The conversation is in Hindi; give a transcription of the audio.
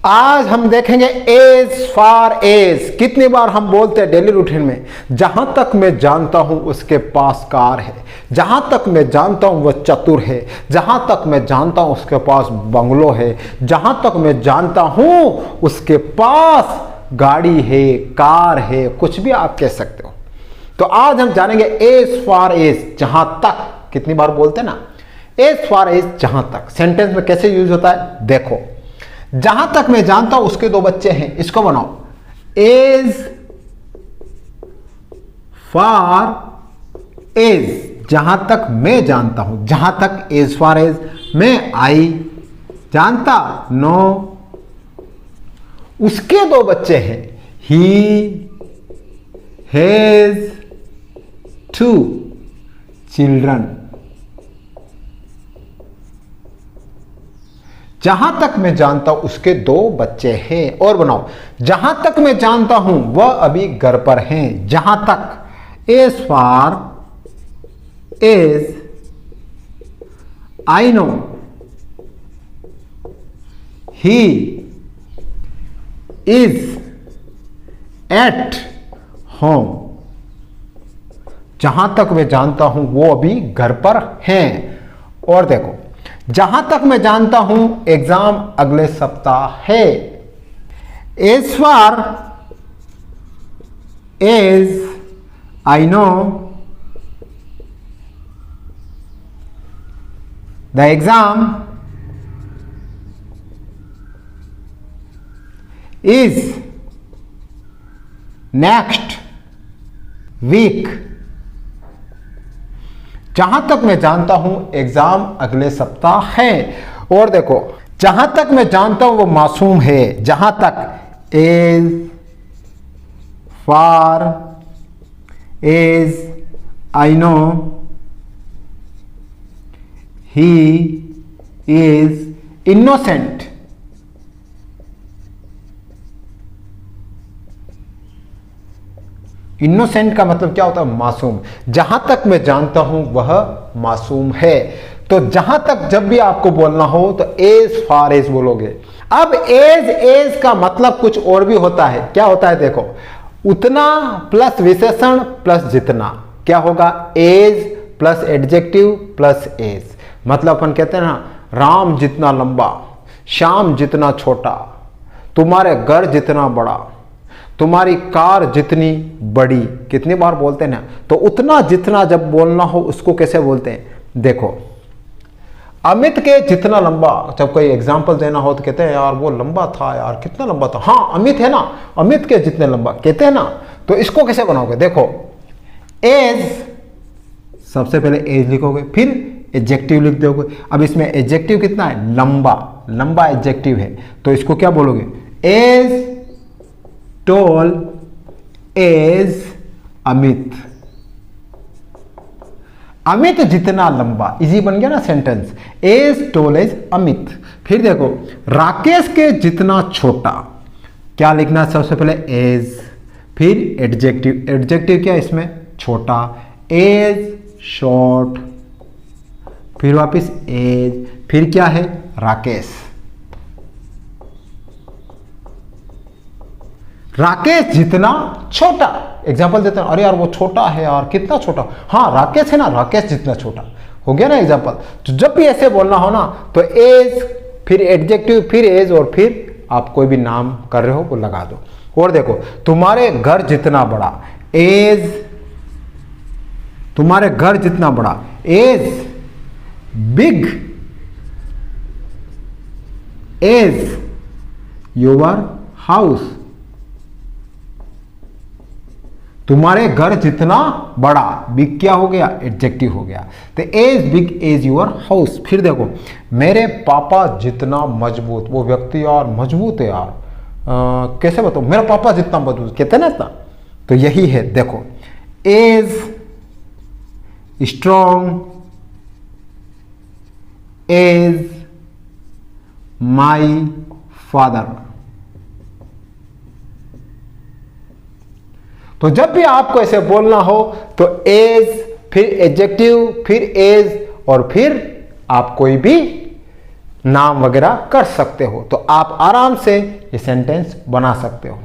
आज हम देखेंगे एज फार एज। कितनी बार हम बोलते हैं डेली रूटीन में, जहां तक मैं जानता हूं उसके पास कार है, जहां तक मैं जानता हूं वह चतुर है, जहां तक मैं जानता हूं उसके पास बंगलो है, जहां तक मैं जानता हूं उसके पास गाड़ी है, कार है, कुछ भी आप कह सकते हो। तो आज हम जानेंगे एज फार एज, जहां तक। कितनी बार बोलते हैं ना एज फार एज, जहां तक। सेंटेंस में कैसे यूज होता है देखो, जहां तक मैं जानता हूं उसके दो बच्चे हैं, इसको बनाओ एज फार एज, जहां तक मैं जानता हूं। जहां तक एज फार एज, मैं आई जानता नो, उसके दो बच्चे हैं ही हैज टू चिल्ड्रन। जहां तक मैं जानता हूं उसके दो बच्चे हैं। और बनाओ, जहां तक मैं जानता हूं वह अभी घर पर हैं। जहां तक as far as I know he is at home. जहां तक मैं जानता हूं वो अभी घर पर हैं। और देखो, जहां तक मैं जानता हूं एग्जाम अगले सप्ताह है। As far as I know the exam is next week. जहां तक मैं जानता हूं एग्जाम अगले सप्ताह है। और देखो, जहां तक मैं जानता हूं वो मासूम है। जहां तक as far as I know he is innocent. Innocent का मतलब क्या होता है? मासूम। जहां तक मैं जानता हूं वह मासूम है। तो जहां तक जब भी आपको बोलना हो तो एज फार एज बोलोगे। अब एज एज का मतलब कुछ और भी होता है। क्या होता है देखो, उतना प्लस विशेषण प्लस जितना, क्या होगा? As plus adjective plus as. मतलब अपन कहते हैं ना, राम जितना लंबा, श्याम जितना छोटा, तुम्हारे घर जितना बड़ा, तुम्हारी कार जितनी बड़ी। कितनी बार बोलते हैं ना, तो उतना जितना जब बोलना हो उसको कैसे बोलते हैं देखो, अमित के जितना लंबा। जब कोई एग्जांपल देना हो तो कहते हैं यार वो लंबा था, यार कितना लंबा था। हाँ, अमित है ना, अमित के जितने लंबा कहते हैं ना। तो इसको कैसे बनाओगे देखो, एज, सबसे पहले एज लिखोगे, फिर एडजेक्टिव लिख दोगे। अब इसमें एडजेक्टिव कितना है? लंबा। लंबा एडजेक्टिव है, तो इसको क्या बोलोगे? As tall as Amit. Amit जितना लंबा, इजी बन गया ना sentence. As tall as Amit. फिर देखो, राकेश के जितना छोटा, क्या लिखना है? सबसे पहले एज, फिर एडजेक्टिव। एडजेक्टिव क्या है इसमें? छोटा। एज शॉर्ट, फिर वापस एज, फिर क्या है? राकेश। राकेश जितना छोटा। एग्जाम्पल देते हैं, अरे यार वो छोटा है यार, कितना छोटा। हाँ, राकेश है ना, राकेश जितना छोटा। हो गया ना एग्जाम्पल। तो जब भी ऐसे बोलना हो ना, तो एज, फिर एडजेक्टिव, फिर एज, और फिर आप कोई भी नाम कर रहे हो वो लगा दो। और देखो, तुम्हारे घर जितना बड़ा, एज, तुम्हारे घर जितना बड़ा, as big as your house. तुम्हारे घर जितना बड़ा, बिग क्या हो गया? एडजेक्टिव हो गया। तो as big as your house. फिर देखो, मेरे पापा जितना मजबूत। वो व्यक्ति यार मजबूत है यार, कैसे बताओ? मेरा पापा जितना मजबूत, कहते ना इतना। तो यही है देखो, as strong as my father. तो जब भी आपको ऐसे बोलना हो तो एज, फिर एडजेक्टिव, फिर एज, और फिर आप कोई भी नाम वगैरह कर सकते हो। तो आप आराम से ये सेंटेंस बना सकते हो।